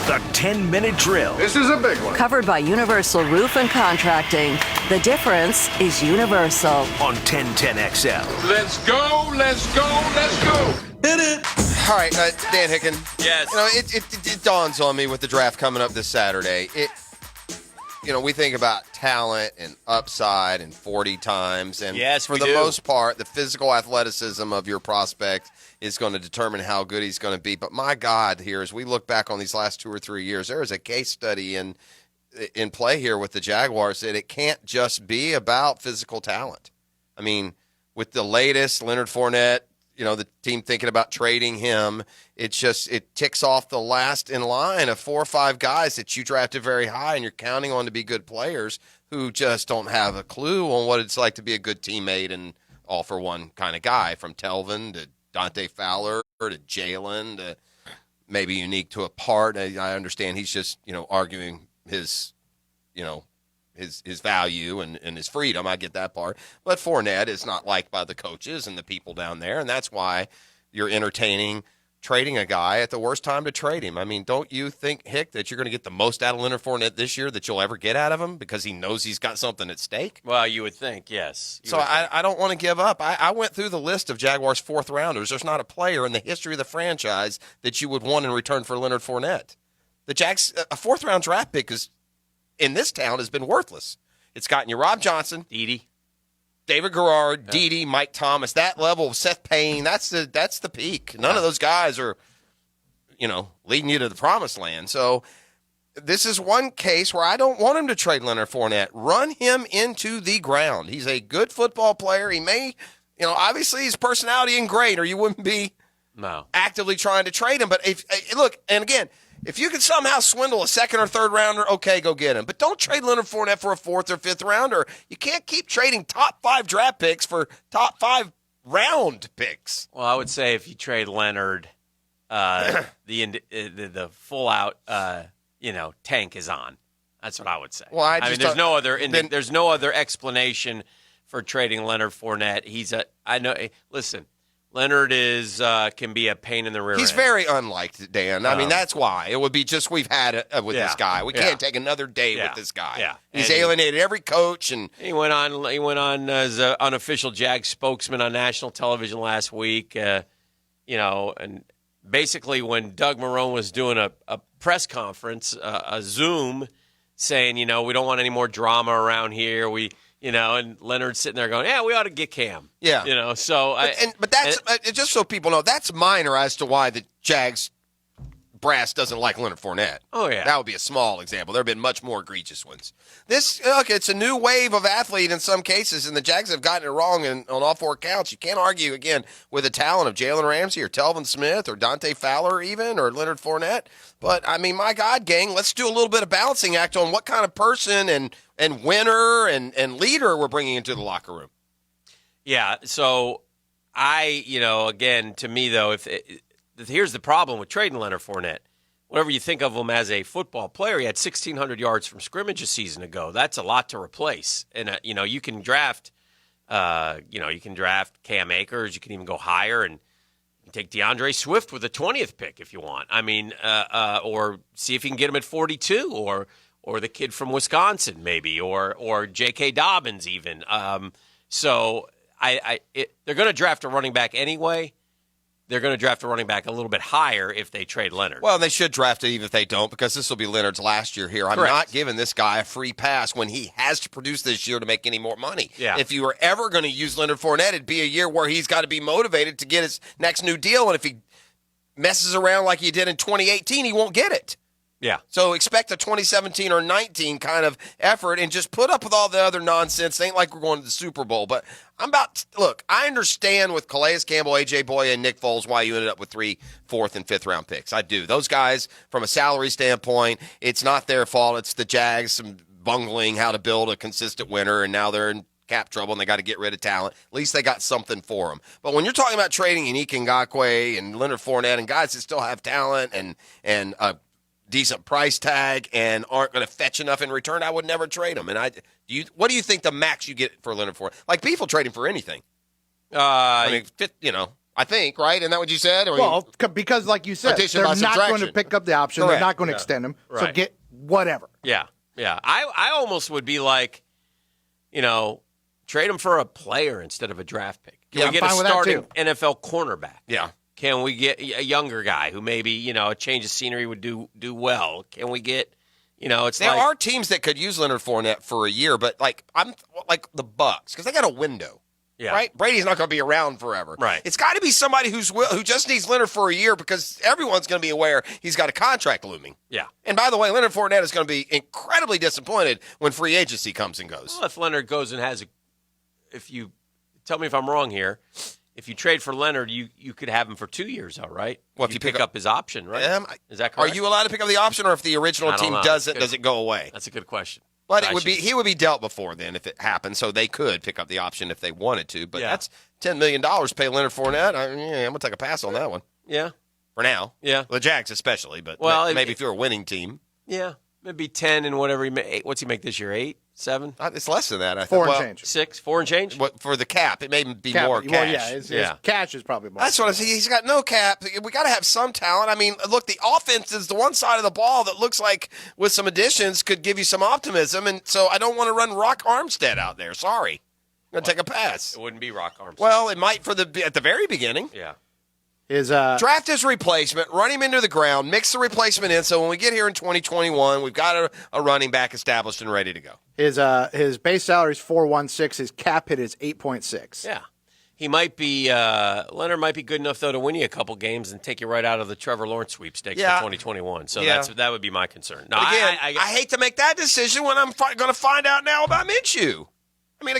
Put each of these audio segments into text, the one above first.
The 10-minute drill. This is a big one. Covered by Universal Roof and Contracting. The difference is universal. On 1010XL. Let's go, let's go, let's go. Hit it. All right, Dan Hicken. Yes. You know, it dawns on me with the draft coming up this Saturday. We think about talent and upside and 40 times. And yes, for the most part, the physical athleticism of your prospect is going to determine how good he's going to be. But my God, here, as we look back on these last 2 or 3 years, there is a case study in play here with the Jaguars that it can't just be about physical talent. I mean, with the latest, Leonard Fournette, the team thinking about trading him, it ticks off the last in line of 4 or 5 guys that you drafted very high and you're counting on to be good players who just don't have a clue on what it's like to be a good teammate and all-for-one kind of guy, from Telvin to Dante Fowler to Jalen to maybe unique to a part. I understand he's just, arguing his value and his freedom. I get that part. But Fournette is not liked by the coaches and the people down there, and that's why you're entertaining trading a guy at the worst time to trade him. I mean, don't you think, Hick, that you're going to get the most out of Leonard Fournette this year that you'll ever get out of him because he knows he's got something at stake? Well, you would think, yes. I don't want to give up. I went through the list of Jaguars' fourth-rounders. There's not a player in the history of the franchise that you would want in return for Leonard Fournette. The Jags, a fourth-round draft pick in this town has been worthless. It's gotten you Rob Johnson, Dede, David Garrard, Dede, Mike Thomas. That level of Seth Payne, that's the peak. None of those guys are, leading you to the promised land. So this is one case where I don't want him to trade Leonard Fournette. Run him into the ground. He's a good football player. He may, obviously his personality ain't great, or you wouldn't be actively trying to trade him. But if you can somehow swindle a second or third rounder, okay, go get him. But don't trade Leonard Fournette for a fourth or fifth rounder. You can't keep trading top 5 draft picks for top 5 round picks. Well, I would say if you trade Leonard, the full out, tank is on. That's what I would say. Well, there's no other explanation for trading Leonard Fournette. Listen. Leonard can be a pain in the rear end. He's very unliked, Dan. I mean, that's why. It would be just we've had it with this guy. We can't take another day with this guy. Yeah. He's alienated every coach. And he went on as an unofficial Jag spokesman on national television last week, and basically when Doug Marrone was doing a press conference, a Zoom, saying, we don't want any more drama around here. And Leonard's sitting there going, we ought to get Cam. Yeah. But that's just so people know, that's minor as to why the Jags brass doesn't like Leonard Fournette. Oh, yeah. That would be a small example. There have been much more egregious ones. It's a new wave of athlete in some cases, and the Jags have gotten it wrong on all 4 counts. You can't argue, again, with the talent of Jalen Ramsey or Telvin Smith or Dante Fowler even, or Leonard Fournette. But, I mean, my God, gang, let's do a little bit of balancing act on what kind of person and winner and leader we're bringing into the locker room. Yeah, so again, to me, though, here's the problem with trading Leonard Fournette. Whatever you think of him as a football player, he had 1,600 yards from scrimmage a season ago. That's a lot to replace. And, you can draft, Cam Akers. You can even go higher and take DeAndre Swift with the 20th pick if you want. I mean, or see if you can get him at 42 or the kid from Wisconsin maybe, or J.K. Dobbins even. So they're going to draft a running back anyway. They're going to draft a running back a little bit higher if they trade Leonard. Well, they should draft it even if they don't, because this will be Leonard's last year here. I'm not giving this guy a free pass when he has to produce this year to make any more money. Yeah. If you were ever going to use Leonard Fournette, it'd be a year where he's got to be motivated to get his next new deal, and if he messes around like he did in 2018, he won't get it. Yeah. So expect a 2017 or 19 kind of effort and just put up with all the other nonsense. It ain't like we're going to the Super Bowl. But I understand with Calais Campbell, A.J. Boye, and Nick Foles why you ended up with 3, 4th, and 5th round picks. I do. Those guys, from a salary standpoint, it's not their fault. It's the Jags bungling how to build a consistent winner, and now they're in cap trouble and they got to get rid of talent. At least they got something for them. But when you're talking about trading Hicken Ngakoue and Leonard Fournette and guys that still have talent and decent price tag and aren't going to fetch enough in return, I would never trade them. And what do you think the max you get for Leonard Fournette? Like, people trade him for anything. I think, right? Isn't that what you said? Well, because like you said, Rotation they're by not going to subtraction. pick up the option. Correct. They're not going to extend him. So Right. get whatever. Yeah. I almost would be like, trade him for a player instead of a draft pick. Can Yeah, we get I'm a fine with that, starting too. NFL cornerback? Yeah. Can we get a younger guy who maybe, a change of scenery would do well? Can we get, it's There like are teams that could use Leonard Fournette for a year, but I'm like the Bucks because they got a window. yeah. Right? Brady's not going to be around forever. Right. It's got to be somebody who just needs Leonard for a year because everyone's going to be aware he's got a contract looming. Yeah. And by the way, Leonard Fournette is going to be incredibly disappointed when free agency comes and goes. Well, if Leonard goes and if you tell me if I'm wrong here, if you trade for Leonard, you could have him for 2 years, though, right? Well, if you you pick pick up his option, right? Is that Are correct? you allowed to pick up the option, or if the original I don't team know. does it, Good. does it go away? That's a good question. But I should- he would be dealt before then if it happened, so they could pick up the option if they wanted to. But Yeah. that's $10 million to pay Leonard Fournette. I'm going to take a pass on that one Yeah. for now. Yeah. The Jags especially, but Well, maybe if you're a winning team. Yeah. Maybe 10 and whatever what's he make this year? 8, 7, It's less than that, I think. 4 and Well, change. 6, 4 and change? For the cap, it may be Cap- more well, cash. yeah, his Yeah. cash is probably more. That's what I say. He's got no cap. We got to have some talent. I mean, look, the offense is the one side of the ball that looks like with some additions could give you some optimism. And so I don't want to run Rock Armstead out there. Sorry. I'm going to take a pass. It wouldn't be Rock Armstead. Well, it might at the very beginning. yeah. His Draft his replacement, run him into the ground, mix the replacement in. So when we get here in 2021, we've got a running back established and ready to go. his base salary is 416. His cap hit is 8.6. Yeah. He might be Leonard might be good enough though to win you a couple games and take you right out of the Trevor Lawrence sweepstakes Yeah. for 2021. So Yeah. that would be my concern. No, But again, I I hate to make that decision when I'm going to find out now about Minshew. We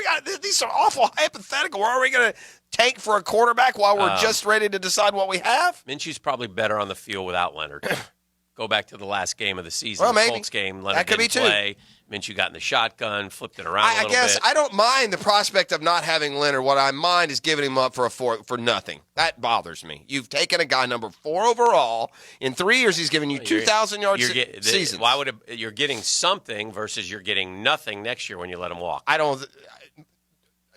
got these are awful hypothetical. Where are we going to tank for a quarterback while we're just ready to decide what we have? Minshew's probably better on the field without Leonard. Go back to the last game of the season, Well, the maybe. Colts game. Leonard That could be didn't too. play. Minshew got in the shotgun, flipped it around a I little guess bit. I don't mind the prospect of not having Leonard. What I mind is giving him up for nothing. That bothers me. You've taken a guy number 4 overall. In 3 years, he's given you 2,000 yards seasons. Why would you're getting something versus you're getting nothing next year when you let him walk? I don't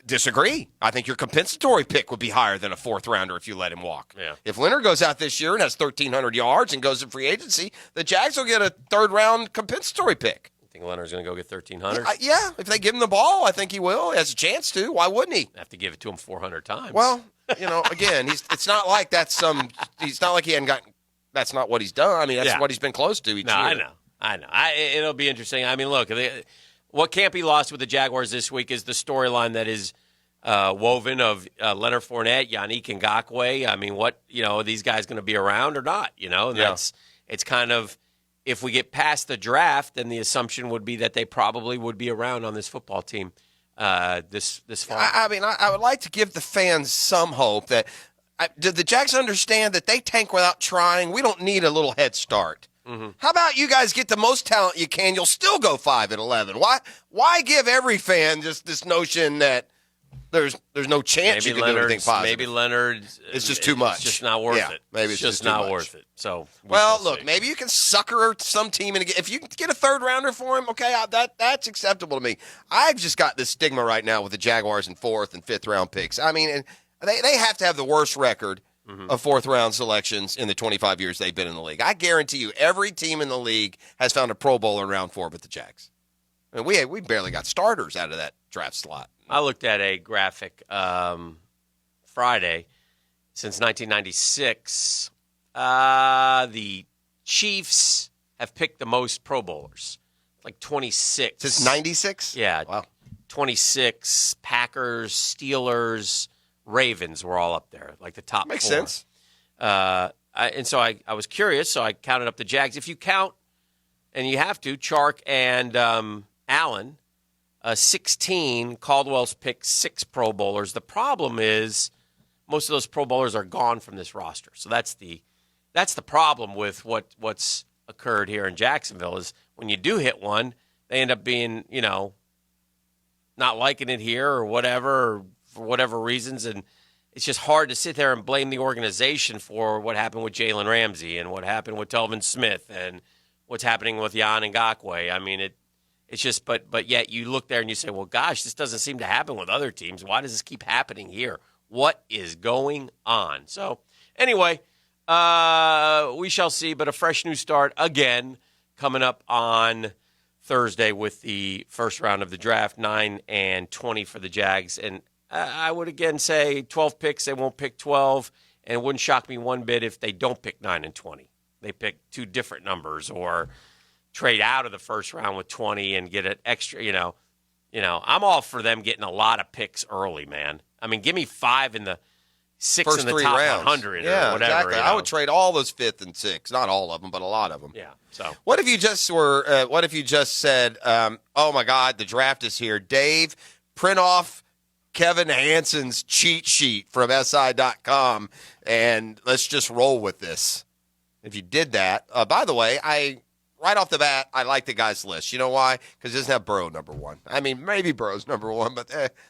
disagree. I think your compensatory pick would be higher than a 4th rounder if you let him walk. Yeah. If Leonard goes out this year and has 1,300 yards and goes to free agency, the Jags will get a 3rd round compensatory pick. You think Leonard's going to go get 1,300? Yeah, if they give him the ball, I think he will. He has a chance to. Why wouldn't he? Have to give it to him 400 times. Well, again, it's not like he's not like he hadn't gotten. That's not what he's done. I mean, that's Yeah. what he's been close to each no, year. I know. It'll be interesting. I mean, look, what can't be lost with the Jaguars this week is the storyline that is woven of Leonard Fournette, Yannick Ngakoue. I mean, what are these guys going to be around or not? And it's kind of, if we get past the draft, then the assumption would be that they probably would be around on this football team this fall. I would like to give the fans some hope that did the Jags understand that they tank without trying? We don't need a little head start. Mm-hmm. How about you guys get the most talent you can? You'll still go 5-11. Why give every fan just this notion that there's no chance you can do anything positive? Maybe Leonard. It's just too much. It's just not worth Yeah, it. maybe it's just too not much. worth it. So Well, shall look, see. maybe you can sucker some team into if you can get a 3rd rounder for him. Okay, that's acceptable to me. I've just got this stigma right now with the Jaguars and 4th and 5th round picks. I mean, and they have to have the worst record of 4th round selections in the 25 years they've been in the league. I guarantee you, every team in the league has found a Pro Bowler in round 4, but the Jags. I mean, we barely got starters out of that draft slot. I looked at a graphic Friday. Since 1996, the Chiefs have picked the most Pro Bowlers, like 26. Since 96? Yeah. Wow. 26. Packers, Steelers, Ravens were all up there, like the top Makes 4. sense. And so I was curious, so I counted up the Jags. If you count, and you have to, Chark and Allen, 16, Caldwell's picked 6 Pro Bowlers. The problem is most of those Pro Bowlers are gone from this roster. So that's the problem with what's occurred here in Jacksonville is when you do hit one, they end up being, not liking it here or whatever, or for whatever reasons. And it's just hard to sit there and blame the organization for what happened with Jalen Ramsey and what happened with Telvin Smith and what's happening with Jan Ngakoue. I mean, it's just, but yet you look there and you say, well, gosh, this doesn't seem to happen with other teams. Why does this keep happening here? What is going on? So, anyway, we shall see. But a fresh new start again coming up on Thursday with the first round of the draft, 9 and 20 for the Jags. And I would again say 12 picks. They won't pick 12. And it wouldn't shock me one bit if they don't pick 9 and 20. They pick two different numbers or trade out of the first round with 20 and get an extra, I'm all for them getting a lot of picks early, man. I mean, give me 5 in the 6 First in the 3 top rounds. 100 yeah, or whatever. Exactly. I would trade all those 5th and 6th. Not all of them, but a lot of them. Yeah. So what if you just were? What if you just said, "Oh my God, the draft is here, Dave. Print off Kevin Hansen's cheat sheet from SI.com, and let's just roll with this." If you did that, by the way, right off the bat, I like the guy's list. You know why? Because he doesn't have Burrow number 1. I mean, maybe Burrow's number 1, but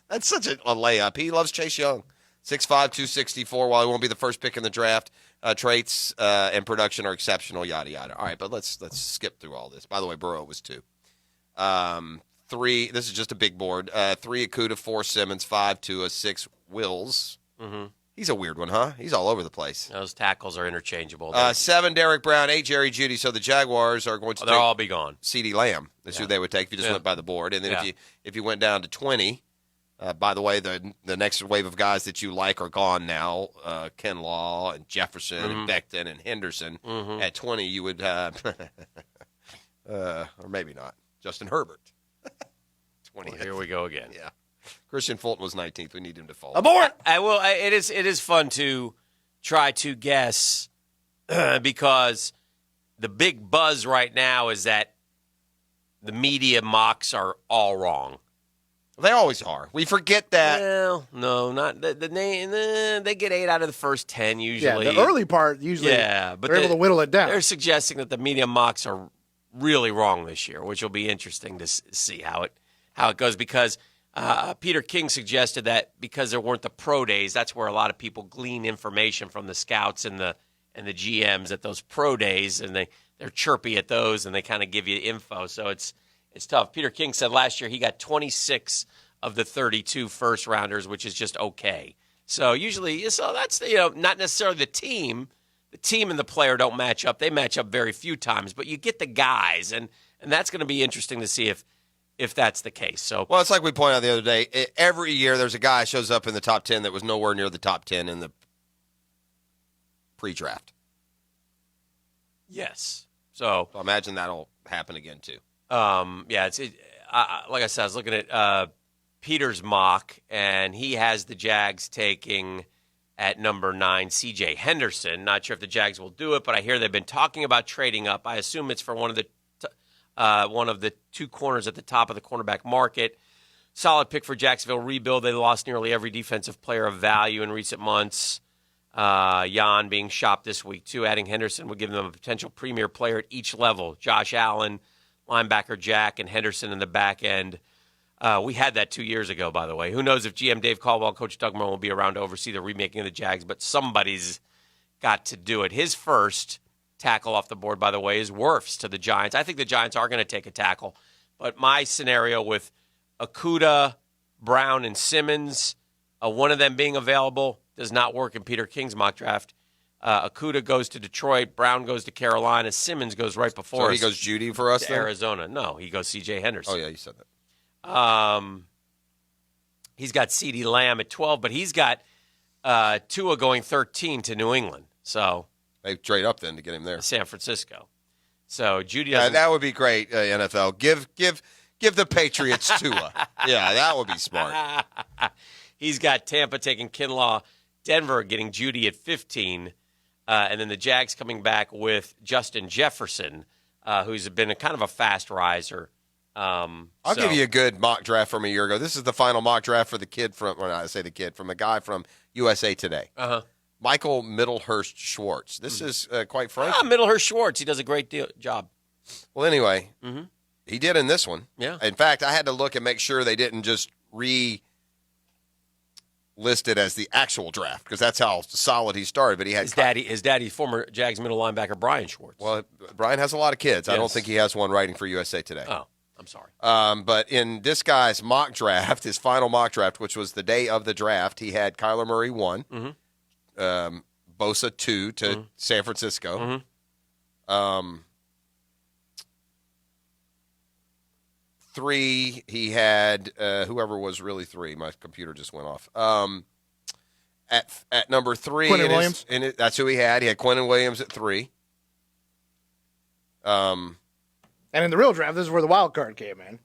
that's such a layup. He loves Chase Young. 6'5", 264, while he won't be the first pick in the draft. Traits and production are exceptional, yada, yada. All right, but let's skip through all this. By the way, Burrow was 2. 3, this is just a big board. 3 Akuta, 4 Simmons, 5 Tua, 6 Wills. Mm-hmm. He's a weird one, huh? He's all over the place. Those tackles are interchangeable. 7 Derek Brown, 8 Jerry Jeudy. So the Jaguars are going to they'll all be gone. CeeDee Lamb. That's who they would take if you just went by the board. And then if you went down to 20, by the way, the next wave of guys that you like are gone now. Ken Law and Jefferson and Becton and Henderson. Mm-hmm. At 20, you would, or maybe not, Justin Herbert. 20. Well, here we go again. Yeah. Christian Fulton was 19th. We need him to fall. Abort! It is fun to try to guess because the big buzz right now is that the media mocks are all wrong. They always are. We forget that. Well, no, not the name. They get 8 out of the first 10 usually. Yeah, the early part usually. Yeah, but they're able to whittle it down. They're suggesting that the media mocks are really wrong this year, which will be interesting to see how it goes because. Peter King suggested that because there weren't the pro days, that's where a lot of people glean information from the scouts and the GMs at those pro days, and they're chirpy at those, and they kind of give you info. So it's tough. Peter King said last year he got 26 of the 32 first rounders, which is just okay. So that's not necessarily the team. The team and the player don't match up. They match up very few times, but you get the guys, and that's going to be interesting to see if that's the case. So, well, it's like we pointed out the other day. Every year there's a guy shows up in the top 10 that was nowhere near the top 10 in the pre-draft. Yes. So imagine that'll happen again too. Yeah, like I said, I was looking at Peter's mock, and he has the Jags taking at number 9 C.J. Henderson. Not sure if the Jags will do it, but I hear they've been talking about trading up. I assume it's for one of the 2 corners at the top of the cornerback market. Solid pick for Jacksonville rebuild. They lost nearly every defensive player of value in recent months. Jan being shopped this week, too. Adding Henderson would give them a potential premier player at each level. Josh Allen, linebacker Jack, and Henderson in the back end. We had that 2 years ago, by the way. Who knows if GM Dave Caldwell and Coach Doug Marrone will be around to oversee the remaking of the Jags, but somebody's got to do it. His first tackle off the board, by the way, is Wirfs to the Giants. I think the Giants are going to take a tackle. But my scenario with Akuta, Brown, and Simmons, one of them being available, does not work in Peter King's mock draft. Akuta goes to Detroit. Brown goes to Carolina. Simmons goes right before us. So he goes Judy for us to then? Arizona. No, he goes C.J. Henderson. Oh, yeah, you said that. He's got CeeDee Lamb at 12, but he's got Tua going 13 to New England. So they trade up then to get him there. San Francisco. So Judy doesn't. That would be great, NFL. Give the Patriots Tua. Yeah, that would be smart. He's got Tampa taking Kinlaw, Denver getting Judy at 15, and then the Jags coming back with Justin Jefferson, who's been kind of a fast riser. I'll give you a good mock draft from a year ago. This is the final mock draft for the kid from, well, I say the kid, from a guy from USA Today. Uh-huh. Michael Middlehurst Schwartz. This is quite frank. Middlehurst Schwartz. He does a great job. Well, anyway, he did in this one. Yeah. In fact, I had to look and make sure they didn't just list it as the actual draft because that's how solid he started. But he had his daddy, former Jags middle linebacker Brian Schwartz. Well, Brian has a lot of kids. Yes. I don't think he has one writing for USA Today. Oh. I'm sorry. But in this guy's mock draft, his final mock draft, which was the day of the draft, he had Kyler Murray 1, Bosa 2 to San Francisco. 3, he had whoever was really 3. My computer just went off. At number 3, Quinnen Williams. That's who he had. He had Quinnen Williams at 3. And in the real draft, this is where the wild card came in.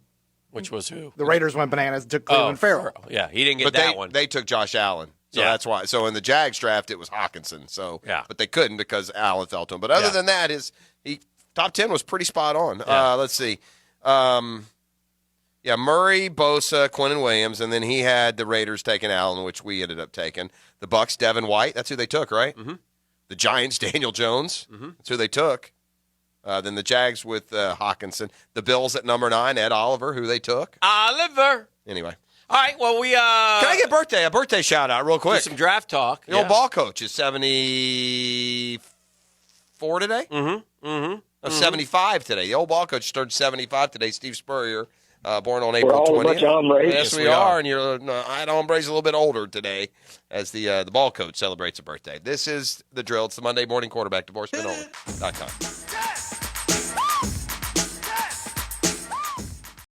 Which was who? The Raiders went bananas, took Cleveland Farrell. Yeah, he didn't get But that one. They took Josh Allen. So that's why. So in the Jags draft, it was Hawkinson. So, but they couldn't because Allen fell to him. But other than that, top 10 was pretty spot on. Let's see. Murray, Bosa, Quinnen Williams, and then he had the Raiders taking Allen, which we ended up taking. The Bucks, Devin White. That's who they took, right? Mm-hmm. The Giants, Daniel Jones. Mm-hmm. That's who they took. Then the Jags with Hawkinson. The Bills at number 9, Ed Oliver, who they took. Oliver. Anyway. All right, well, we... Can I get a birthday shout-out real quick? Do some draft talk. The old ball coach is 74 today? Mm-hmm. 75 today. The old ball coach turned 75 today, Steve Spurrier, born on April 20th. We're all a bunch of hombres. Yes, we are. And I know hombre's a little bit older today as the ball coach celebrates a birthday. This is The Drill. It's the Monday Morning Quarterback, DivorceManOla.com.